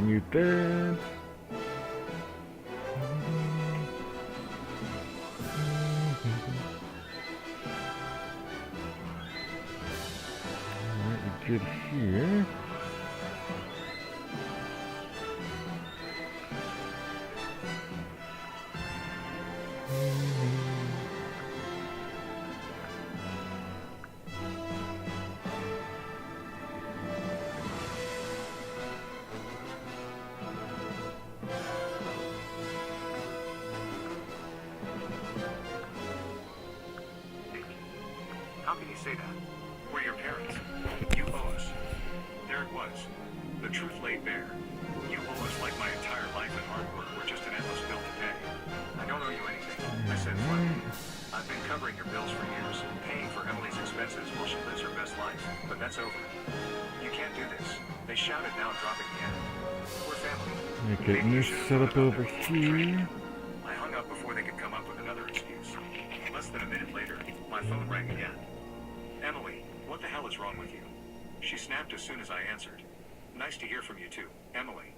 Mute that. Alright, we're good here. How can you say that? We're your parents. You owe us. There it was. The truth laid bare. You owe us like my entire life and hard work were just an endless bill to pay. I don't owe you anything, I said flatly. I've been covering your bills for years, paying for Emily's expenses while she lives her best life, but that's over. You can't do this. They shouted, now dropping the N. We're family. Okay, let's set up over here. I hung up before they could come up with another excuse. Less than a minute later, my phone rang again. Emily, what the hell is wrong with you? She snapped as soon as I answered. Nice to hear from you too, Emily.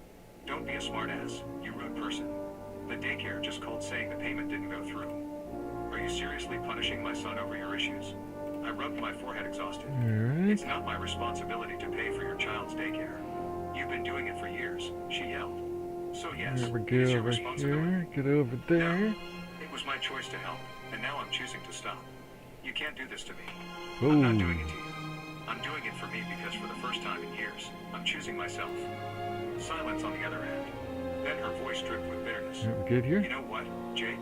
Don't be a smartass, you rude person. The daycare just called saying the payment didn't go through. Are you seriously punishing my son over your issues? I rubbed my forehead exhausted. It's not my responsibility to pay for your child's daycare. You've been doing it for years, she yelled. So yes, There we it is go, your over responsibility. here, get over there. No, it was my choice to help, and now I'm choosing to stop. You can't do this to me. Ooh. I'm not doing it to you. I'm doing it for me because for the first time in years, I'm choosing myself. Silence on the other end. Then her voice dripped with bitterness. Are we good here? You know what, Jake?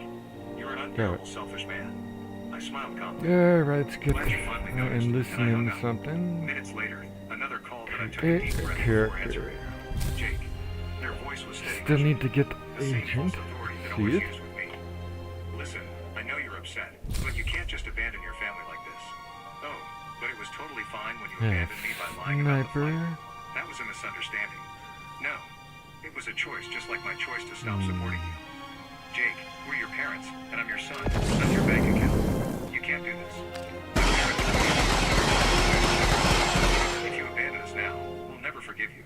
You're an unbearable, selfish man. I smiled calmly. Alright, let's get Glad you finally noticed, and and I listening hung to up. something. Minutes later, another call that I took Okay, a deep breath character. before answering. Jake. Their voice was steady. Still need to get the The same agent. false authority that See always it? used with me. Listen, I know you're upset, but you can't just abandon your family like this. Oh, but it was totally fine when you abandoned me by lying about the Sniper. flight. That was a misunderstanding. No, it was a choice, just like my choice to stop supporting you. Jake, we're your parents, and I'm your son, not your bank account. You can't do this. If you abandon us now, we'll never forgive you.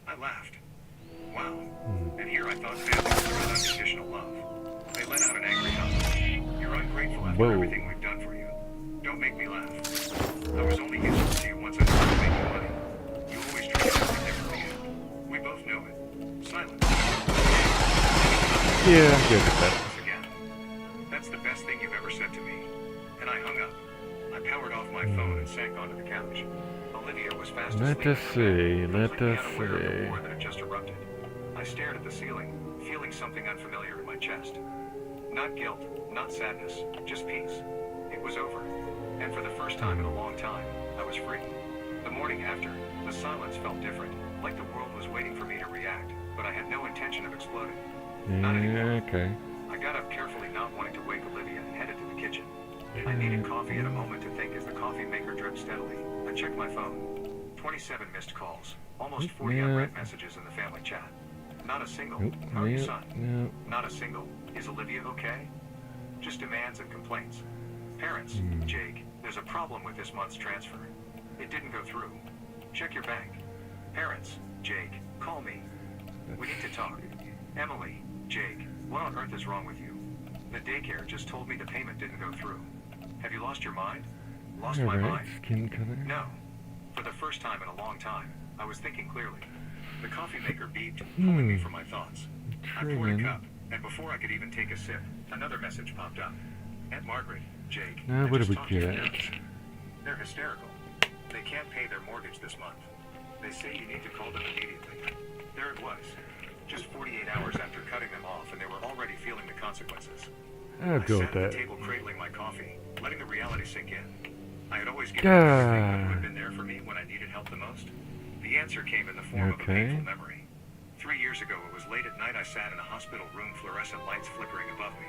I laughed. Wow. And here I thought families were about unconditional love. They let out an angry howl. You're ungrateful after everything we've done for you. Don't make me laugh. I was only useful to you once I started making money. You always treated everything differently. We both know it. Silence. Yeah, I'm good with that. Once again. That's the best thing you've ever said to me. And I hung up. I powered off my phone and sank onto the couch. Olivia was fast asleep. Let us see, let us Unaware of the see. war that had just erupted. I stared at the ceiling, feeling something unfamiliar in my chest. Not guilt, not sadness, just peace. It was over. And for the first time in a long time, I was free. The morning after, the silence felt different, like the world was waiting for me to react, but I had no intention of exploding. Not anymore. Okay. I got up carefully, not wanting to wake Olivia, and headed to the kitchen. I needed coffee and a moment to think as the coffee maker dripped steadily. I checked my phone. 27 missed calls. Almost 40 unread messages in the family chat. Not a single. How are you, son? Not a single. Is Olivia okay? Just demands and complaints. Parents, Jake, there's a problem with this month's transfer. It didn't go through. Check your bank. Parents, Jake, call me. We need to talk. Emily, Jake, what on earth is wrong with you? The daycare just told me the payment didn't go through. Have you lost your mind? Lost my mind? Skin color. No. For the first time in a long time, I was thinking clearly. The coffee maker beeped, pulling me from my thoughts. I poured a cup, and before I could even take a sip, another message popped up. Aunt Margaret, Jake, Now I what do just we talked to your get? parents. They're hysterical. They can't pay their mortgage this month. They say you need to call them immediately. There it was. Just 48 hours after cutting them off, and they were already feeling the consequences. I'll go I with sat at that. the table cradling my coffee, letting the reality sink in. I had always given everything who had been there for me when I needed help the most. The answer came in the form of a painful memory. 3 years ago, it was late at night. I sat in a hospital room, fluorescent lights flickering above me.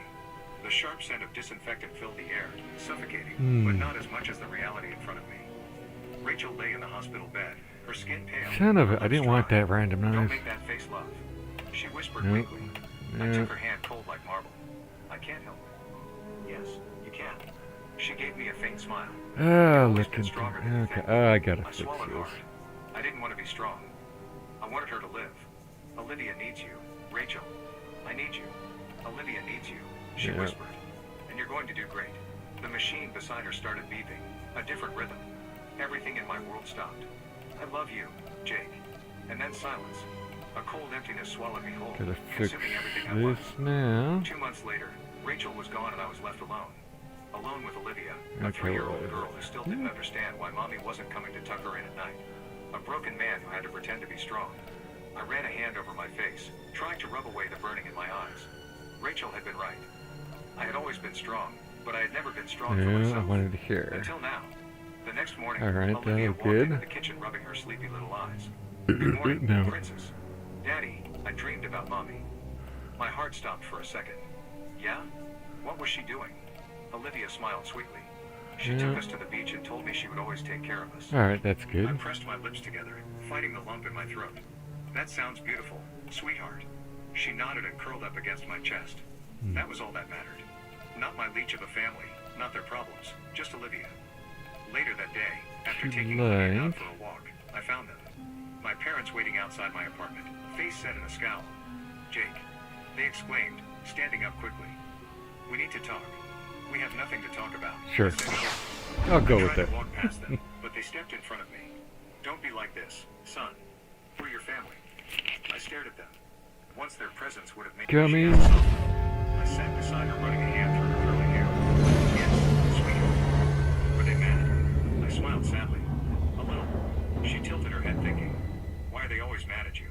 The sharp scent of disinfectant filled the air, suffocating, but not as much as the reality in front of me. Rachel lay in the hospital bed, her skin pale. Son of it, I didn't want that random Don't noise. make that face, love. She whispered weakly. I took her hand cold like marble. I can't help it. Yes, you can. She gave me a faint smile. Oh, Always look been at stronger that. than you Okay, think. I gotta I fix swallowed this. hard. I didn't want to be strong. I wanted her to live. Olivia needs you. Rachel, I need you. Olivia needs you, she whispered. And you're going to do great. The machine beside her started beeping. A different rhythm. Everything in my world stopped. I love you, Jake. And then silence. A cold emptiness swallowed me whole, Gotta fix consuming everything I was. this now. 2 months later, Rachel was gone and I was left alone. Alone with Olivia, a 3-year-old girl who still didn't understand why mommy wasn't coming to tuck her in at night. A broken man who had to pretend to be strong. I ran a hand over my face, trying to rub away the burning in my eyes. Rachel had been right. I had always been strong, but I had never been strong for Yeah, I myself. wanted to hear. Until now. The next morning, Alright, that Olivia was walked good. into the kitchen rubbing her sleepy little eyes. Good morning, No. princess. Daddy, I dreamed about mommy. My heart stopped for a second. Yeah? What was she doing? Olivia smiled sweetly. She took us to the beach and told me she would always take care of us. Alright, that's I good. pressed my lips together, fighting the lump in my throat. That sounds beautiful, sweetheart. She nodded and curled up against my chest. That was all that mattered. Not my leech of a family, not their problems, just Olivia. Later that day, after taking Olivia out for a walk, I found them. My parents waiting outside my apartment, face set in a scowl. Jake, they exclaimed, standing up quickly. We need to talk. We have nothing to talk about. Sure. I said yes. I'll go I with tried it. to walk past them, but they stepped in front of me. Don't be like this, son. We're your family. I stared at them. Once their presence would have made Gummies. me soft. I sat beside her, running a hand through her curly hair. Yes, sweetheart. Were they mad? I smiled sadly. A little. She tilted her head, thinking, why are they always mad at you?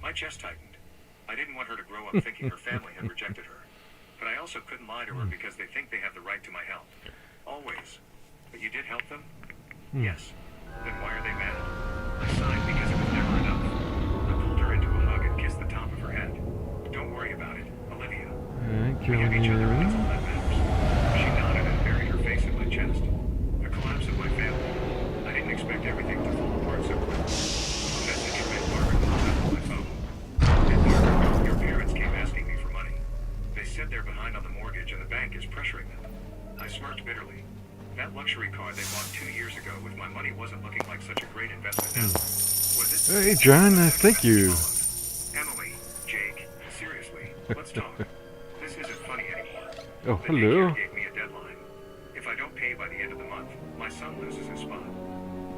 My chest tightened. I didn't want her to grow up thinking her family had rejected her. But I also couldn't lie to her because they think they have the right to my help. Always. But you did help them? Yes. Then why are they mad? I sighed because it was never enough. I pulled her into a hug and kissed the top of her head. Don't worry about it, Olivia. Alright, We have each other and that's all Johnny. that matters. She nodded and buried her face in my chest. The collapse of my family. I didn't expect everything to fall apart so quickly. A message from Margaret popped up on my phone. And Margaret, your parents came asking me for money. They said they're behind on the mortgage and the bank is pressuring them. I smirked bitterly. That luxury car they bought 2 years ago with my money wasn't looking like such a great investment now. Was it? Hey, John, thank you. Emily, Jake, seriously, let's talk. This isn't funny anymore. Oh, The hello. daycare gave me a deadline. If I don't pay by the end of the month, my son loses his spot.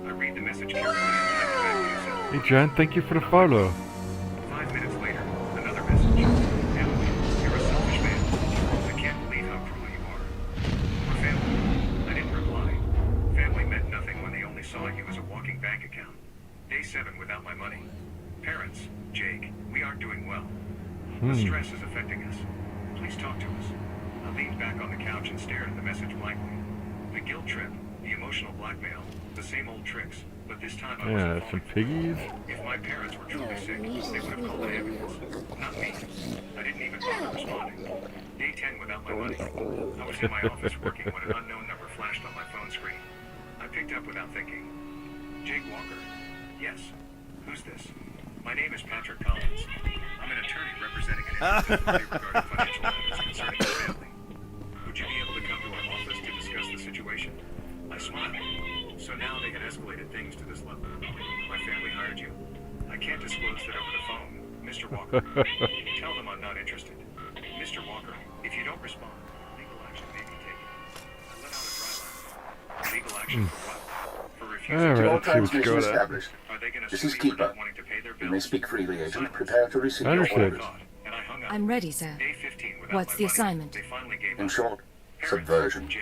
I read the message carefully and type it back to you. Hey, John, thank you for the follow. 5 minutes later, another message. Emily, you're a selfish man. I can't believe how cruel you are. We're family. I didn't reply. Family meant nothing when they only saw you as a walking bank account. Day 7 without my money. Parents, Jake, we aren't doing well. The stress is affecting us. Please talk to us. I leaned back on the couch and stared at the message blankly. The guilt trip, the emotional blackmail, the same old tricks, but this time I wasn't Yeah, some falling for it. piggies. If my parents were truly sick, they would have called an ambulance. Not me. I didn't even bother responding. Day 10 without my money. I was in my office working when an unknown number flashed on my phone screen. I picked up without thinking. Jake Walker. Yes. Who's this? My name is Patrick Collins. I'm an attorney representing an entity regarding financial matters concerning your family. Would you be able to come to our office to discuss the situation? I smiled. So now they had escalated things to this level. My family hired you. I can't disclose that over the phone, Mr. Walker. Tell them I'm not interested. Mr. Walker, if you don't respond, legal action may be taken. I let out a dry laugh. Legal action for what? For refusing Alright, to let's see what's Transmission going on. established. Are they going to This sue is you for Keeper. not wanting to pay their You may bills? speak freely, Agent. Silence. Prepare to receive your Understood. orders. And I hung up. I'm ready, sir. Day 15 without What's my the money. assignment? They finally gave In up. short, Parents, subversion. Jake,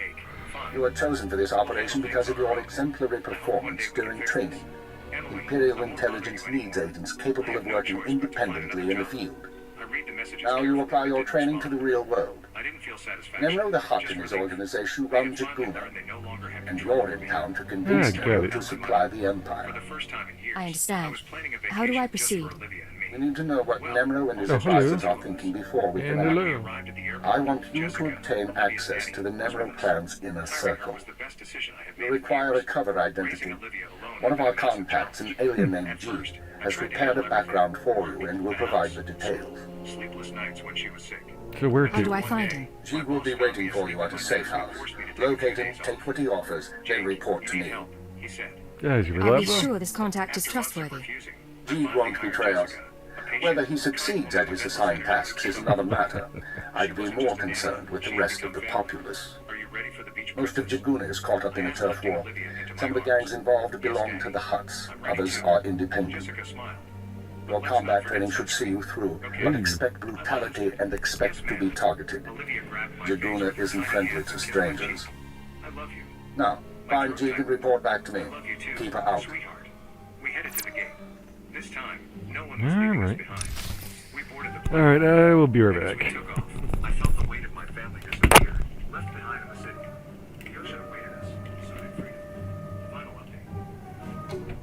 fine. You were chosen for this operation because of your exemplary performance during training. Emily, Imperial I won't intelligence bother you needs anymore. agents I capable have of no working choice but to find independently another in the job. field. I read the messages Now you carefully, apply but your didn't training to respond. the real world. I didn't feel satisfaction. Nemro the Hutt just and his relief. organization They had run finally Jaguna, learned they no longer had and control you're over in me. town to convince Yeah, Nemro got to it. supply the For Empire. the first time in years, I understand. I was planning a How do I vacation just for proceed? Olivia and We me. need to know what Well, Nemro and his oh, hello. advisors are thinking before we can And act. We hello. arrived at the airport. I want you to Jessica, obtain Olivia's access nanny, to the was Nemro with us. clan's inner I reckon circle. it was the best decision I had You made in require a years. cover Raising identity. Olivia alone One of had our been a massive contacts, an challenge. alien named At G, first, I has tried to prepared a handle background everything. for you and will The provide house, the details. sleepless nights when she was sick. So where How do to? I find him? G will be waiting for you at a safe house. Locate him, take what he offers, then report to You need me. help, he said. Yeah, is he Are we reliable? sure this contact is After months of trustworthy? refusing, I G finally won't hired betray us. Jessica, a patient, Whether he succeeds at his assigned tasks is another matter. I'd be more concerned with the rest of the populace. Are you ready for the beach Most of breakfast? Jaguna is caught up in a turf war. Some of the gangs involved belong to the Hutts. Others are independent. Jessica smiled. Your combat training should see you through, but expect brutality and expect to be targeted. Olivia grabbed my Jaguna face, isn't my friendly hands to against my strangers. cheek. I love you. Now, find Jig and report back to me. I love you too, Keep her out. sweetheart. We headed to the gate. This time, no one was leaving us Alright. behind. We boarded the plane. Alright, I will be As right we back. took off, I felt the weight of my family disappear, left behind in the city. The ocean awaited us, decided freedom. Final update.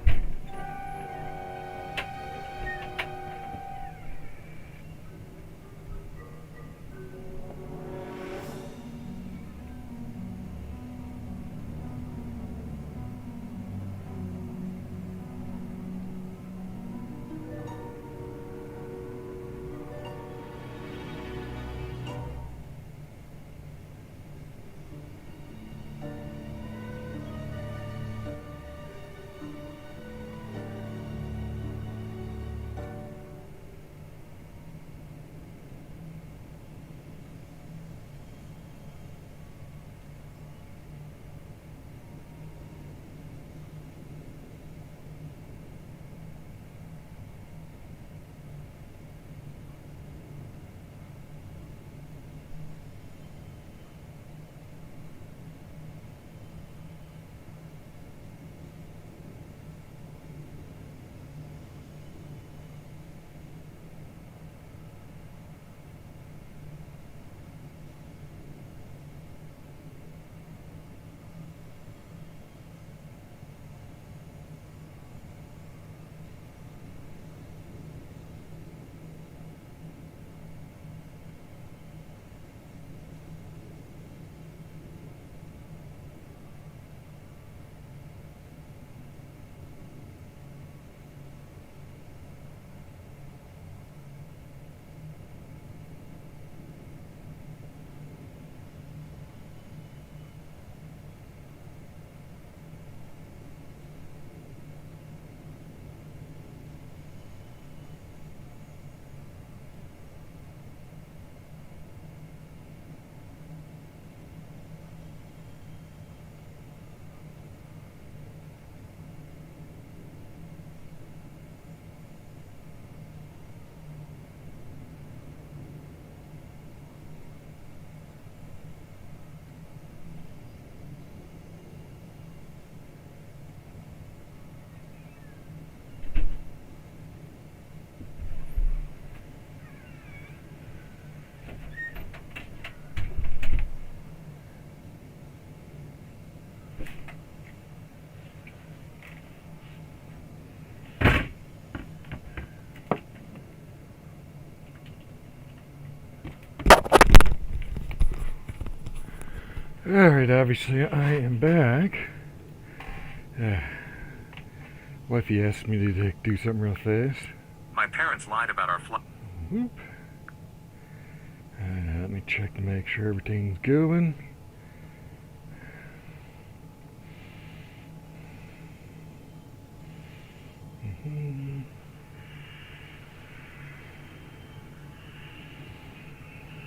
Alright, obviously I am back. Wifey asked me to do something real fast. My parents lied about our flight. Whoop. Let me check to make sure everything's going.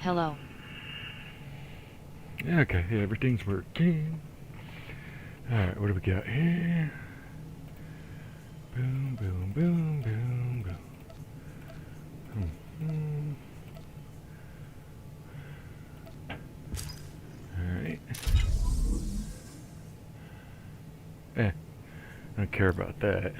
Hello. Okay, yeah, everything's working. Alright, what do we got here? Boom, boom, boom, boom, boom. Alright. I don't care about that.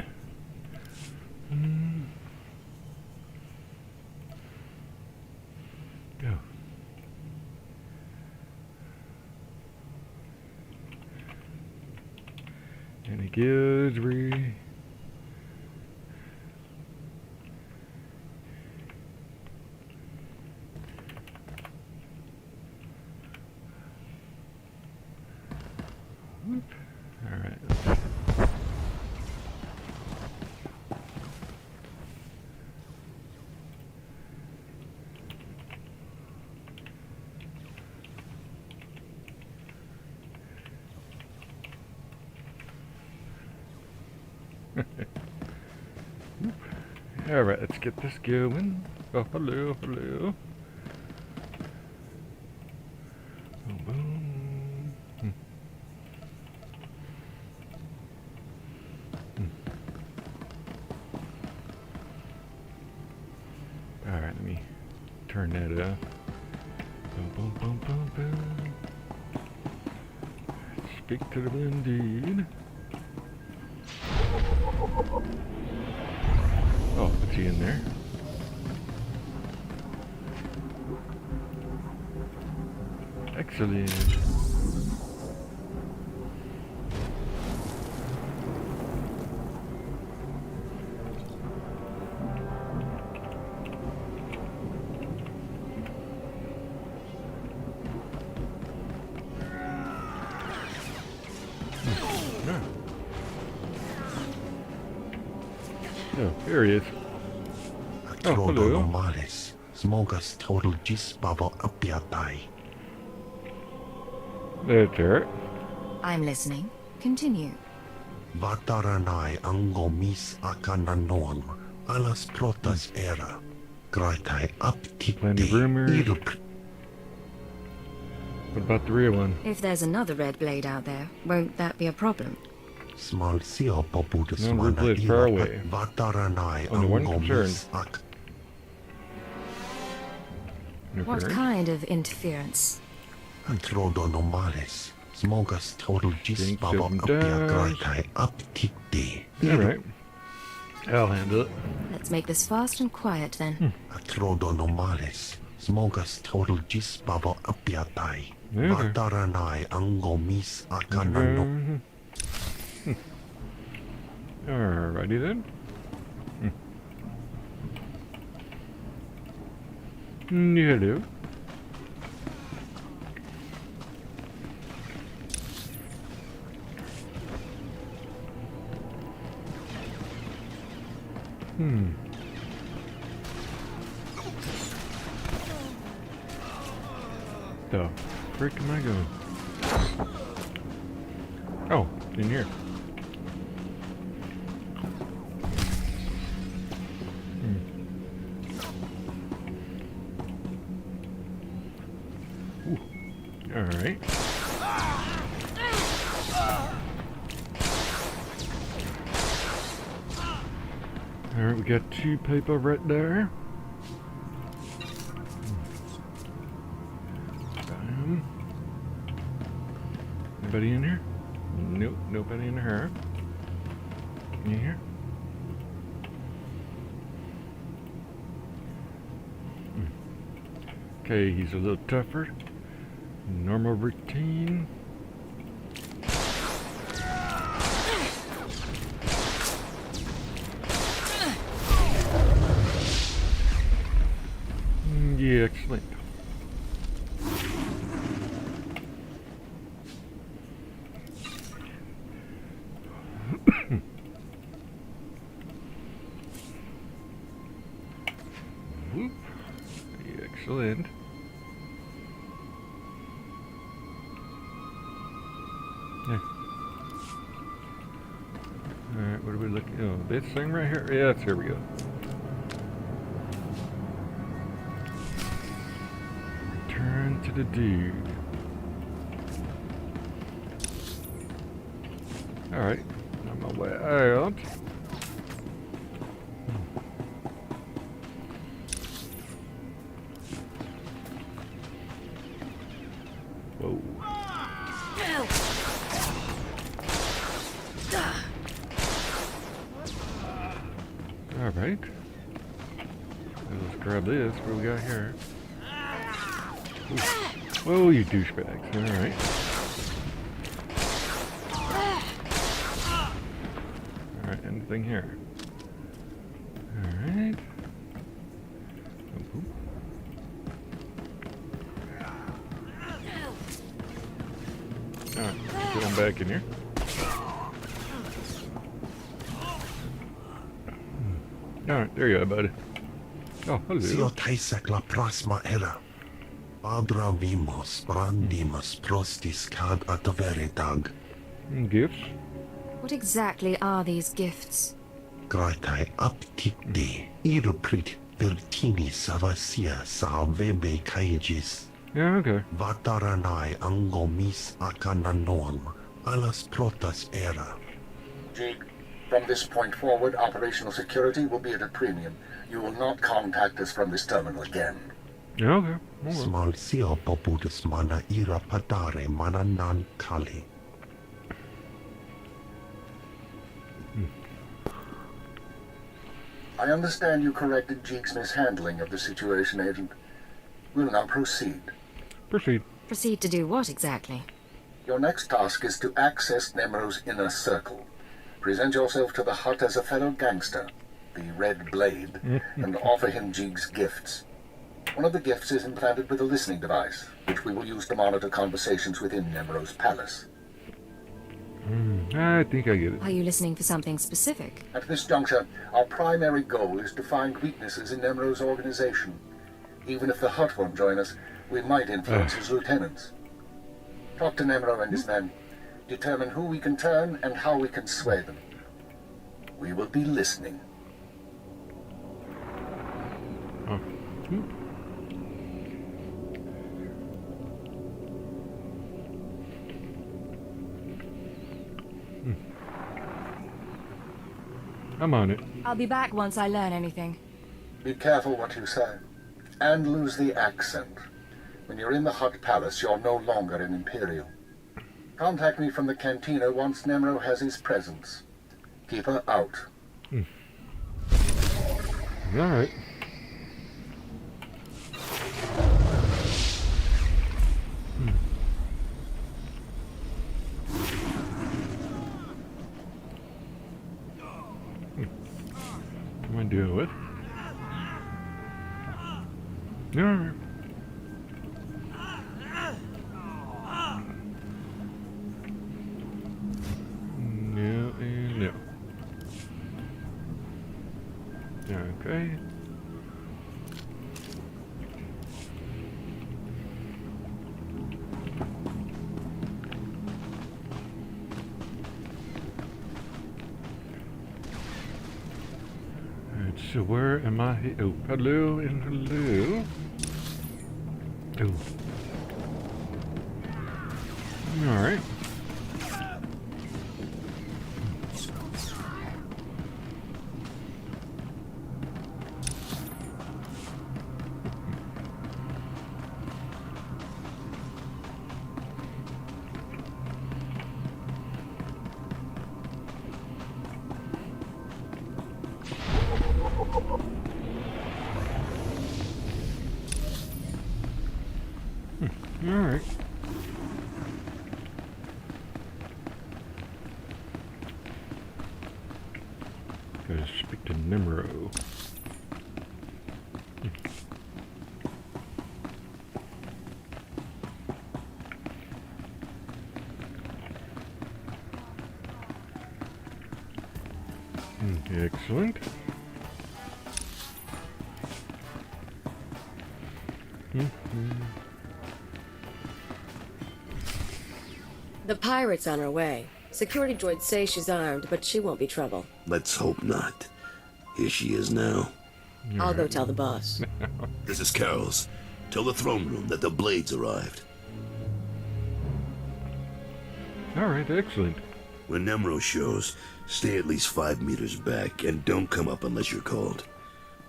Any goods, Bree? Alright. Alright, let's get this going. Oh, hello, hello. Boom, boom. Alright, let me turn that up. Boom, boom, boom, boom, boom. Speak to the indeed. Oh, what's he in there? Excellent. Oh, here he is. Oh, hello. Normales, smogas total gis babo apiatai. That's it. I'm listening. Continue. Vataranai angomis akananoang, alas protas era. Graitai Plenty of rumors. aptikti What about the real one? If there's another red blade out there, won't that be a problem? small sio poputus No, mana Ridley is far away. Vataranai Only one angomis ak. What Interference? kind of interference? Atrodo normales, smogas total gis Drink babo some apia dash. graitai aptikti. Alright. I'll handle it. Let's make this fast and quiet then. Atrodo normales, smogas total gis babo apiatai. Okay. Vataranai angomis akanano. Alrighty then. Hello. The frick am I going? Oh, in here. Alright. Alright, we got 2 people right there. Bam. Anybody in here? Nope, nobody in here. Can you hear? Okay, he's a little tougher. Normal routine. Yeah, excellent. Whoop. Yeah, excellent. Yeah. Alright, what are we looking? Oh, this thing right here? Yes, here we go. Return to the dude. Alright, on my way out. Whoa. Alright. Let's grab this. What do we got here? Ooh. Whoa, you douchebags. Alright. nothing here. Alright. Alright, get him back in here. Alright, there you are, buddy. Oh, hello. Sio taisek la plasma era. Padra vimos brandimus prostis cad ataveritag. Gifts. What exactly are these gifts? Gratai apticti irprit vertini savasia sa vebe caegis. Yeah, okay. Vataranai angomis acananoam alas protas era. Jake, from this point forward, operational security will be at a premium. You will not contact us from this terminal again. Yeah, okay. Alright. Small sio popudus mana ira padare mana nan kali. I understand you corrected Jeek's mishandling of the situation, Agent. We'll now proceed. Proceed. Proceed to do what exactly? Your next task is to access Nemro's inner circle. Present yourself to the hut as a fellow gangster, the Red Blade, and offer him Jeek's gifts. One of the gifts is implanted with a listening device, which we will use to monitor conversations within Nemro's palace. I think I get it. Are you listening for something specific? At this juncture, our primary goal is to find weaknesses in Nemro's organization. Even if the Hut won't join us, we might influence his lieutenants. Talk to Nemro and his men. Determine who we can turn and how we can sway them. We will be listening. Oh. I'm on it. I'll be back once I learn anything. Be careful what you say. And lose the accent. When you're in the Hut Palace, you're no longer an Imperial. Contact me from the cantina once Nemro has his presence. Keep her out. Alright. What am I dealing with? Alright. No and no. Okay. Alright, so where am I? Oh, hello and hello. Oh. Alright. Alright. Gotta speak to Nemro. Excellent. The pirate's on her way. Security droids say she's armed, but she won't be trouble. Let's hope not. Here she is now. I'll go tell the boss. This is Carol's. Tell the throne room that the Blades arrived. Alright, excellent. When Nemro shows, stay at least 5 meters back and don't come up unless you're called.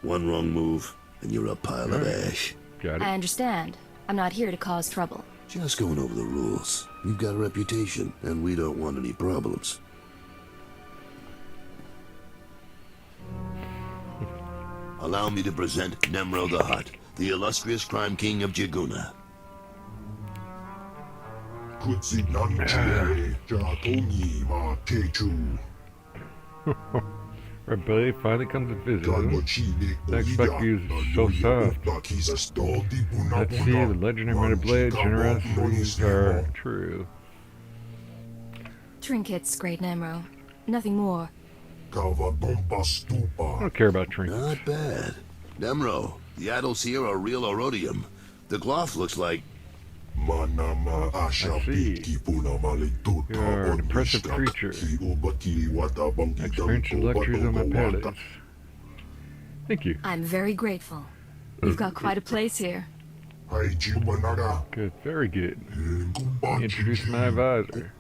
One wrong move, and you're a pile of ash. Got it. I understand. I'm not here to cause trouble. Just going over the rules. You've got a reputation, and we don't want any problems. Allow me to present Nemro the Hutt, the illustrious crime king of Jiguna. Kutsinantie jatoni ma techu. Red Blade finally comes to visit him. Galmachini I expect you so soft. Let's see, the legendary Red Blade generosities are true. Trinkets, Great Nemro. Nothing more. I don't care about trinkets. Not bad. Nemro, the idols here are real orodium. The cloth looks like... I see. You're an impressive creature. Experience the luxuries of my palace. Thank you. I'm very grateful. You've got quite a place here. Good, very good. Introduce my advisor.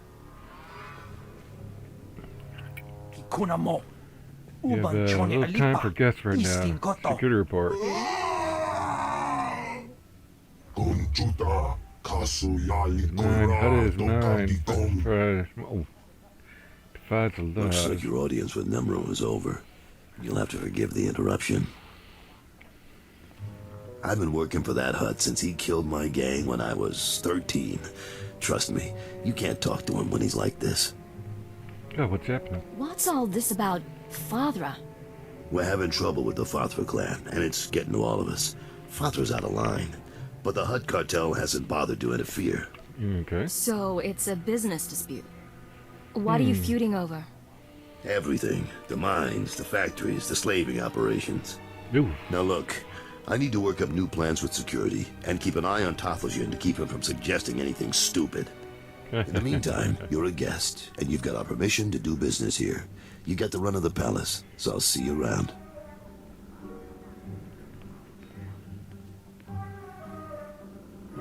You have a little time for guests right now. Security report. Nine, that is nine. Oh, defies the Looks like laws. your audience with Nemro is over. You'll have to forgive the interruption. I've been working for that hut since he killed my gang when I was 13. Trust me, you can't talk to him when he's like this. God, what's happening? What's all this about Fathra? We're having trouble with the Fathra clan, and it's getting to all of us. Fathra's out of line, but the Hut cartel hasn't bothered to interfere. Okay. So it's a business dispute. What are you feuding over? Everything. The mines, the factories, the slaving operations. Ooh. Now look, I need to work up new plans with security, and keep an eye on Tothlegion to keep him from suggesting anything stupid. In the meantime, you're a guest, and you've got our permission to do business here. You get the run of the palace, so I'll see you around.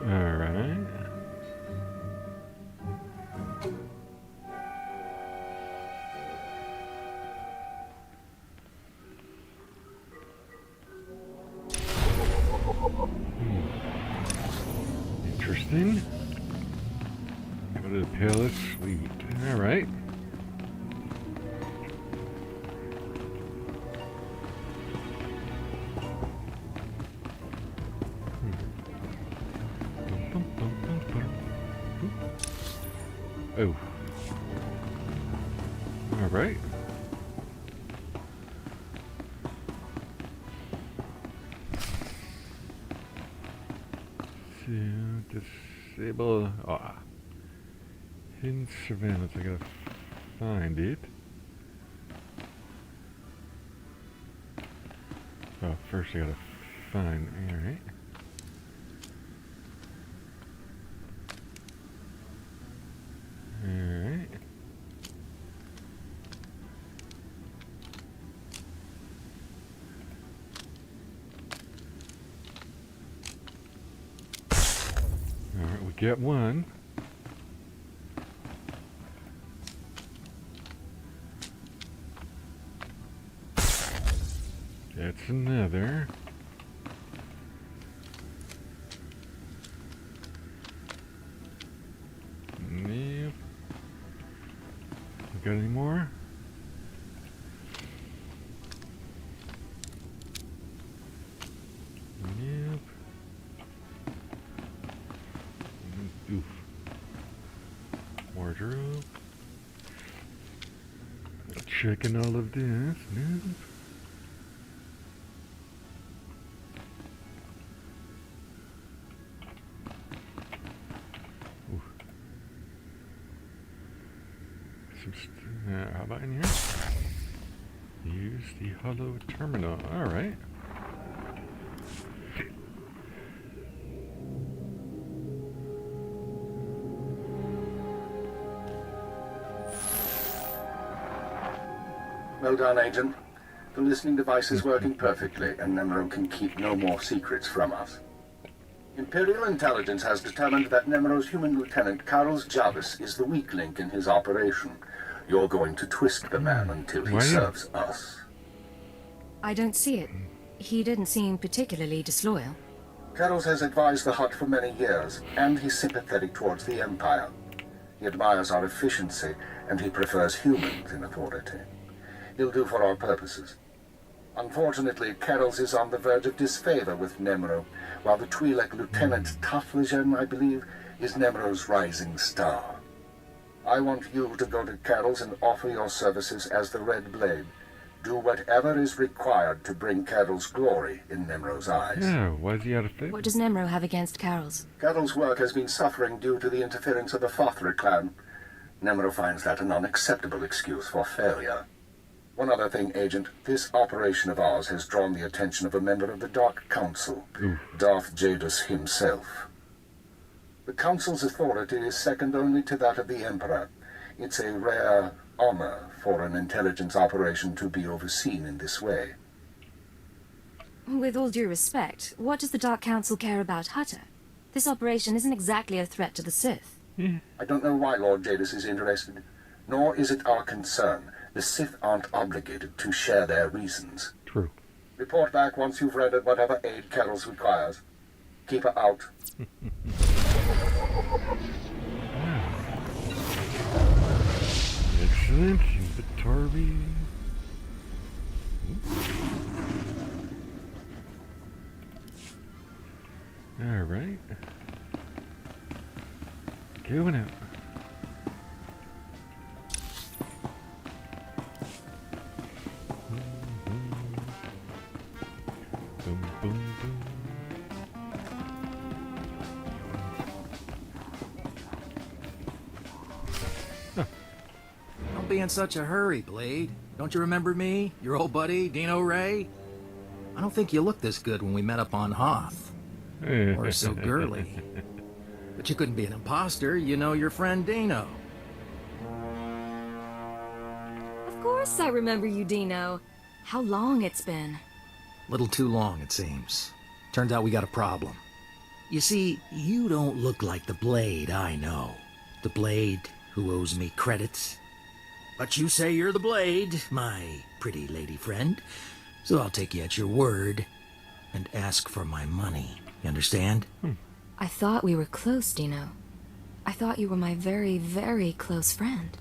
Alright. Interesting. Go to the palace suite. Alright. Oh. Alright. So, disable. Hidden surveillance. I gotta find it. Oh, first I gotta find. Alright. Alright. Alright, we get one. That's another. Yep. Got any more? Yep. Oof. Wardrobe. Checking all of this. Nope. How about in here? Use the hollow terminal. Alright. Well done, Agent. The listening device is working perfectly, and Nemro can keep no more secrets from us. Imperial intelligence has determined that Nemro's human lieutenant, Carlos Jarvis, is the weak link in his operation. You're going to twist the man until he serves us. I don't see it. He didn't seem particularly disloyal. Carlos has advised the Hut for many years, and he's sympathetic towards the Empire. He admires our efficiency, and he prefers humans in authority. He'll do for our purposes. Unfortunately, Carlos is on the verge of disfavor with Nemro, while the Twi'lek Lieutenant Tothlegion, I believe, is Nemro's rising star. I want you to go to Carlos and offer your services as the Red Blade. Do whatever is required to bring Carol's glory in Nemro's eyes. Yeah, why is he out of favor? What does Nemro have against Carol's? Carol's work has been suffering due to the interference of the Fothra clan. Nemro finds that an unacceptable excuse for failure. One other thing, Agent. This operation of ours has drawn the attention of a member of the Dark Council, Darth Jadus himself. The Council's authority is second only to that of the Emperor. It's a rare honor for an intelligence operation to be overseen in this way. With all due respect, what does the Dark Council care about Hutter? This operation isn't exactly a threat to the Sith. I don't know why Lord Jadus is interested, nor is it our concern. The Sith aren't obligated to share their reasons. True. Report back once you've rendered whatever aid Carol's requires. Keep her out. Excellent. Inventory. Alright. Going out. Boom, boom, boom. Don't be in such a hurry, Blade. Don't you remember me? Your old buddy, Dino Ray? I don't think you looked this good when we met up on Hoth. Or so girly. But you couldn't be an imposter. You know your friend Dino. Of course I remember you, Dino. How long it's been. Little too long, it seems. Turns out we got a problem. You see, you don't look like the Blade I know. The Blade who owes me credits. But you say you're the Blade, my pretty lady friend. So I'll take you at your word and ask for my money. You understand? I thought we were close, Dino. I thought you were my very, very close friend.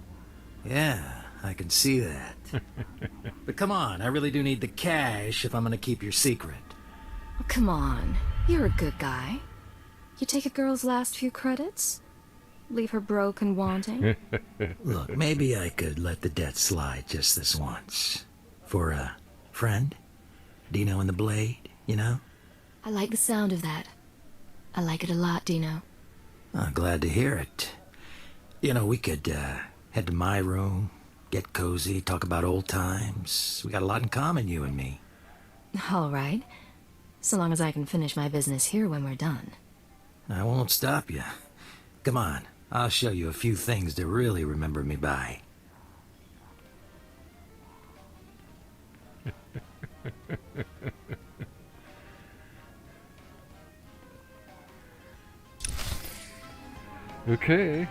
Yeah, I can see that. But come on, I really do need the cash if I'm gonna keep your secret. Oh, come on. You're a good guy. You take a girl's last few credits? Leave her broke and wanting? Look, maybe I could let the debt slide just this once. For a friend? Dino and the Blade, you know? I like the sound of that. I like it a lot, Dino. I'm glad to hear it. You know, we could head to my room, get cozy, talk about old times. We got a lot in common, you and me. All right. So long as I can finish my business here when we're done. I won't stop you. Come on, I'll show you a few things to really remember me by. Okay.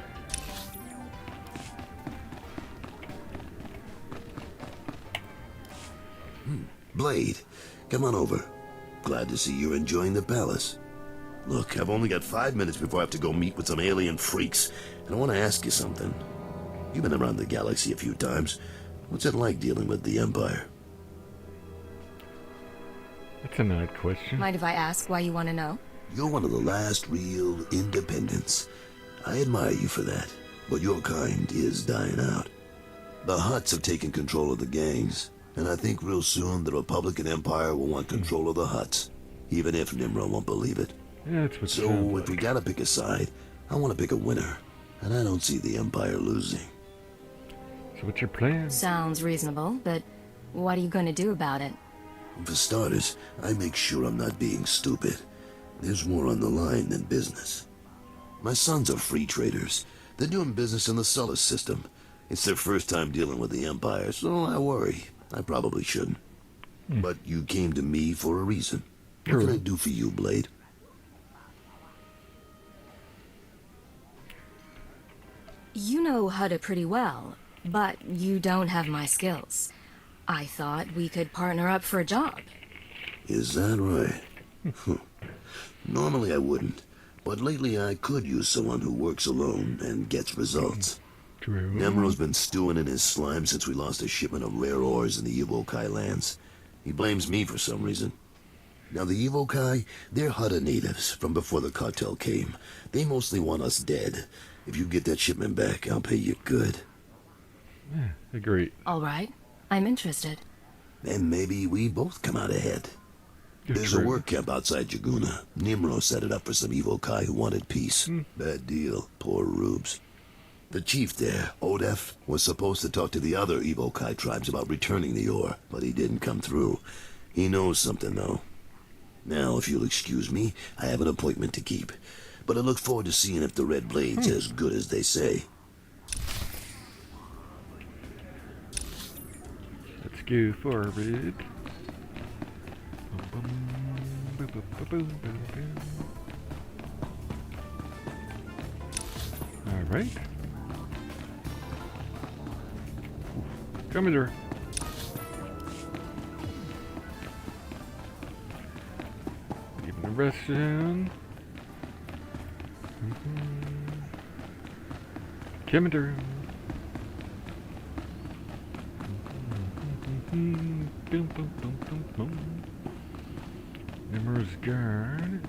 Blade, come on over. Glad to see you're enjoying the palace. Look, I've only got 5 minutes before I have to go meet with some alien freaks, and I want to ask you something. You've been around the galaxy a few times. What's it like dealing with the Empire? That's an odd question. Mind if I ask why you want to know? You're one of the last real independents. I admire you for that, but your kind is dying out. The Hutts have taken control of the gangs, and I think real soon the Republican Empire will want control of the Hutts, even if Nimro won't believe it. Yeah, that's what it So sounds if we like. gotta pick a side, I want to pick a winner, and I don't see the Empire losing. So what's your plan? Sounds reasonable, but what are you going to do about it? For starters, I make sure I'm not being stupid. There's more on the line than business. My sons are free traders. They're doing business in the solar system. It's their first time dealing with the Empire, so I worry. I probably shouldn't. But you came to me for a reason. What can I do for you, Blade? You know Huda pretty well, but you don't have my skills. I thought we could partner up for a job. Is that right? Normally I wouldn't, but lately I could use someone who works alone and gets results. True. Nemro's been stewing in his slime since we lost a shipment of rare ores in the Evokai lands. He blames me for some reason. Now the Evokai, they're Hutta natives from before the cartel came. They mostly want us dead. If you get that shipment back, I'll pay you good. Yeah, agreed. All right. I'm interested. then maybe we both come out ahead. There's a work camp outside Jaguna. Nimro set it up for some evil Kai who wanted peace. Bad deal. Poor rubes. The chief there, Odef, was supposed to talk to the other evil Kai tribes about returning the ore, but he didn't come through. He knows something, though. Now, if you'll excuse me, I have an appointment to keep. But I look forward to seeing if the Red Blade's as good as they say. Let's go forward. Alright. Commander. Give the rest soon. Commander. Boom, boom, boom, boom, boom. Nimmer's guard.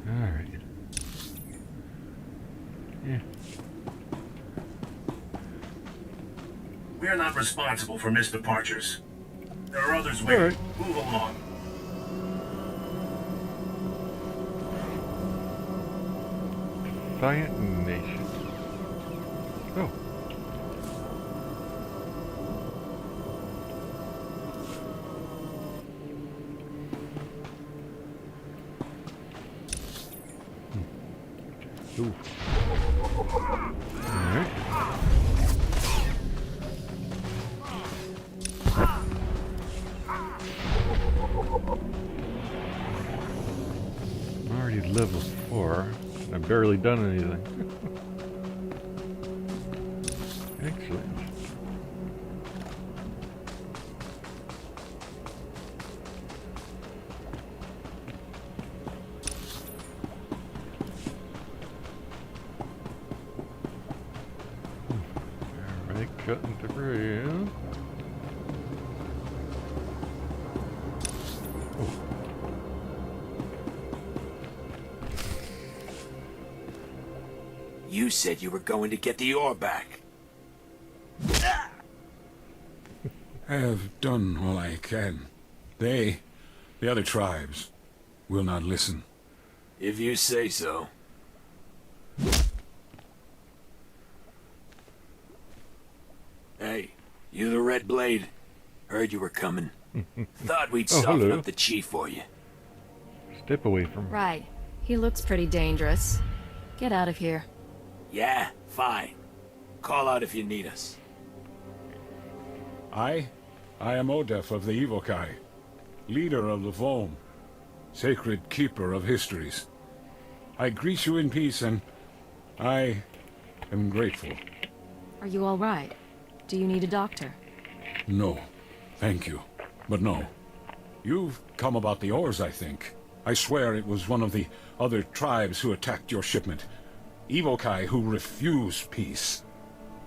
Alright. Yeah. We're not responsible for missed departures. There are others waiting. All right. Move along. Defiant Nation. Oh. Ooh. Alright. I'm already level 4. I've barely done anything. Excellent. Alright, cutting through. You said you were going to get the ore back. I have done all I can. They, the other tribes, will not listen. If you say so. Hey, you the Red Blade? Heard you were coming. Thought we'd soften hello. up the chief for you. Step away from her. Right. He looks pretty dangerous. Get out of here. Yeah, fine. Call out if you need us. I am Odef of the Evil Kai, leader of the Vome, sacred keeper of histories. I greet you in peace, and I am grateful. Are you all right? Do you need a doctor? No, thank you, but no. You've come about the ores, I think. I swear it was one of the other tribes who attacked your shipment. Evil Kai who refuse peace.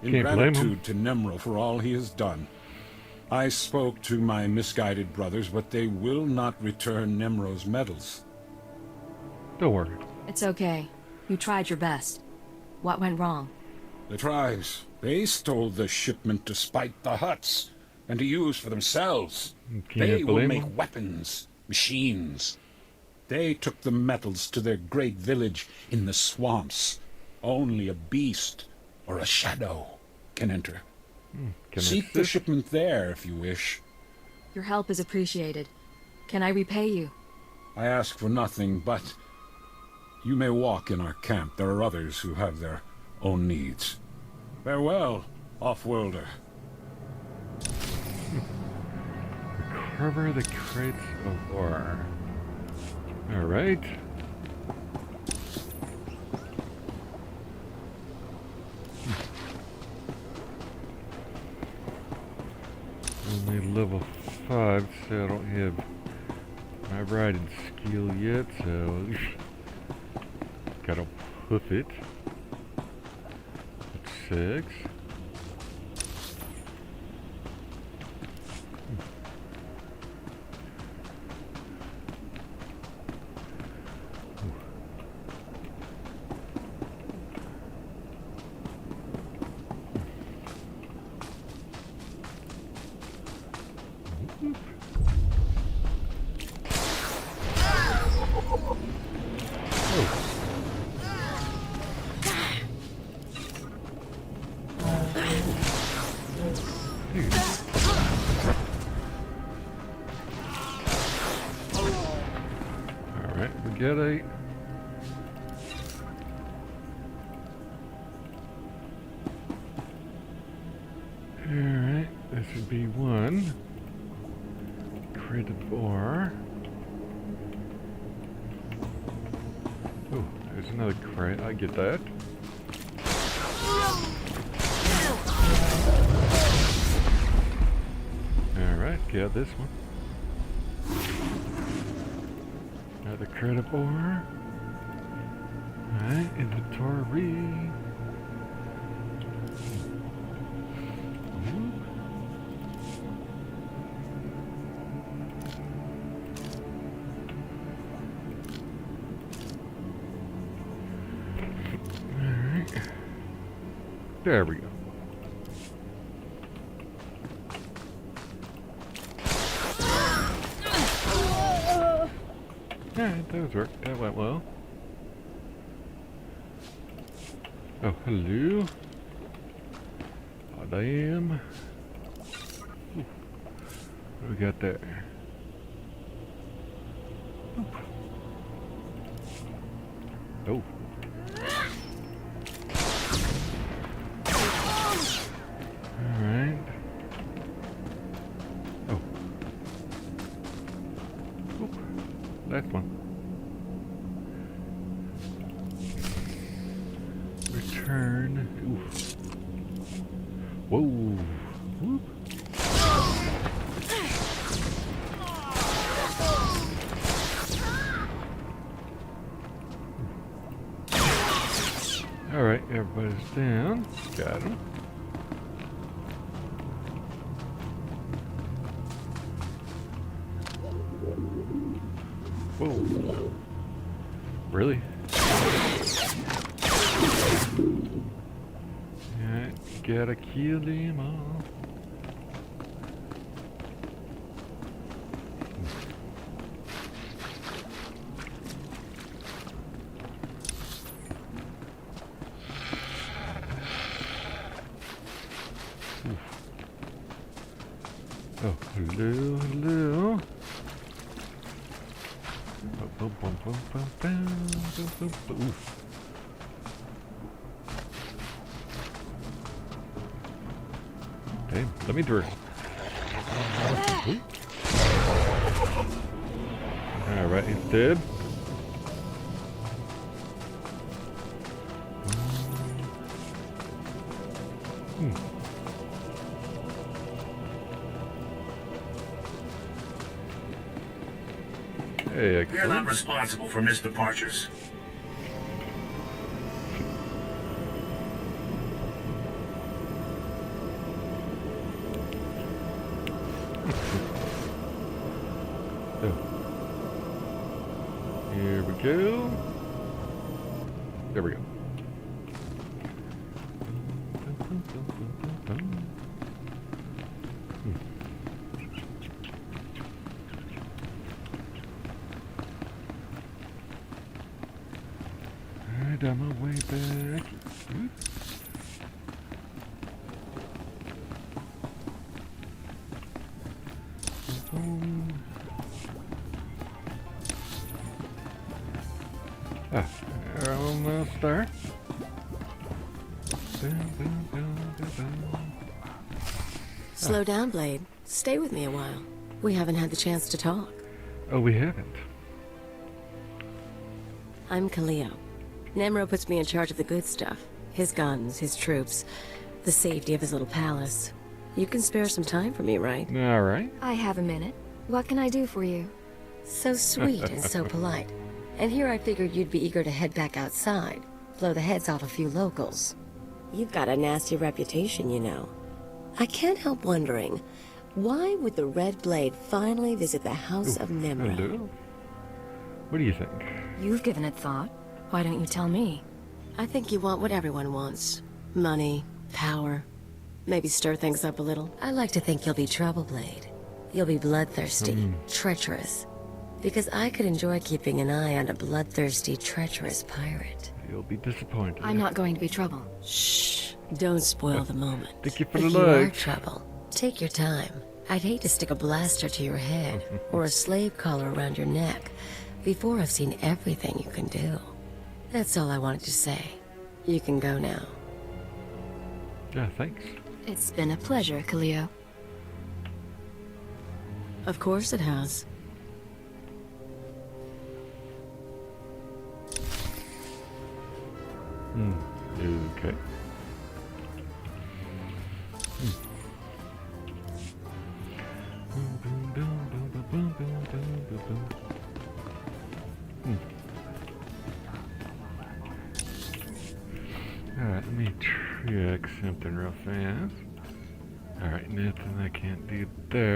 In Can't blame him. gratitude to Nemro for all he has done, I spoke to my misguided brothers, but they will not return Nemro's medals. Don't worry. It's okay. You tried your best. What went wrong? The tribes, they stole the shipment to spite the Huts, and to use for themselves. Can't They will blame make them. weapons, machines. They took the metals to their great village in the swamps. Only a beast or a shadow can enter. Can Seek the shipment there if you wish. Your help is appreciated. Can I repay you? I ask for nothing, but you may walk in our camp. There are others who have their own needs. Farewell, off-worlder. Recover the crates of ore. Alright. Only level 5, so I don't have my riding skill yet, so gotta hoof it. That's 6. spaghetti. Alright, this would be one. Crate of ore. Oh, there's another crate. I get that. Alright, get this one. Another crate of ore. Alright, inventory. There we go. Yeah, that does work. That went well. Oh, hello. Oh, damn. Ooh. What do we got there? Oh. Alright. Oh. Oop. Last one. Return. Oof. Whoa. Whoop. Alright, everybody's down. Got him. Whoa. Really? Yeah, gotta kill them all. Oh, hello, hello. Boom, boom, boom, boom, boom, boom, boom, boom. Oof. Okay, let me through. Alright, he's dead. Hey, We're not responsible for missed departures. Oh. Here we go. There we go. Alright, on my way back. Ah, we're almost there. Slow down, Blade. Stay with me a while. We haven't had the chance to talk. Oh, we haven't. I'm Kaleo. Nemro puts me in charge of the good stuff. His guns, his troops, the safety of his little palace. You can spare some time for me, right? All right. I have a minute. What can I do for you? So sweet and so polite. And here I figured you'd be eager to head back outside, blow the heads off a few locals. You've got a nasty reputation, you know. I can't help wondering, why would the Red Blade finally visit the House of Nemro? Hello. What do you think? You've given it thought. Why don't you tell me? I think you want what everyone wants. Money, power. Maybe stir things up a little. I like to think you'll be trouble, Blade. You'll be bloodthirsty, treacherous. Because I could enjoy keeping an eye on a bloodthirsty, treacherous pirate. You'll be disappointed. I'm not going to be trouble. Shh. Don't spoil the moment. Thank you for the If you are like. trouble, take your time. I'd hate to stick a blaster to your head or a slave collar around your neck. before I've seen everything you can do. That's all I wanted to say. You can go now. Yeah, thanks. It's been a pleasure, Khalil. Of course it has. Okay. Alright, let me check something real fast. Alright, nothing I can't do there.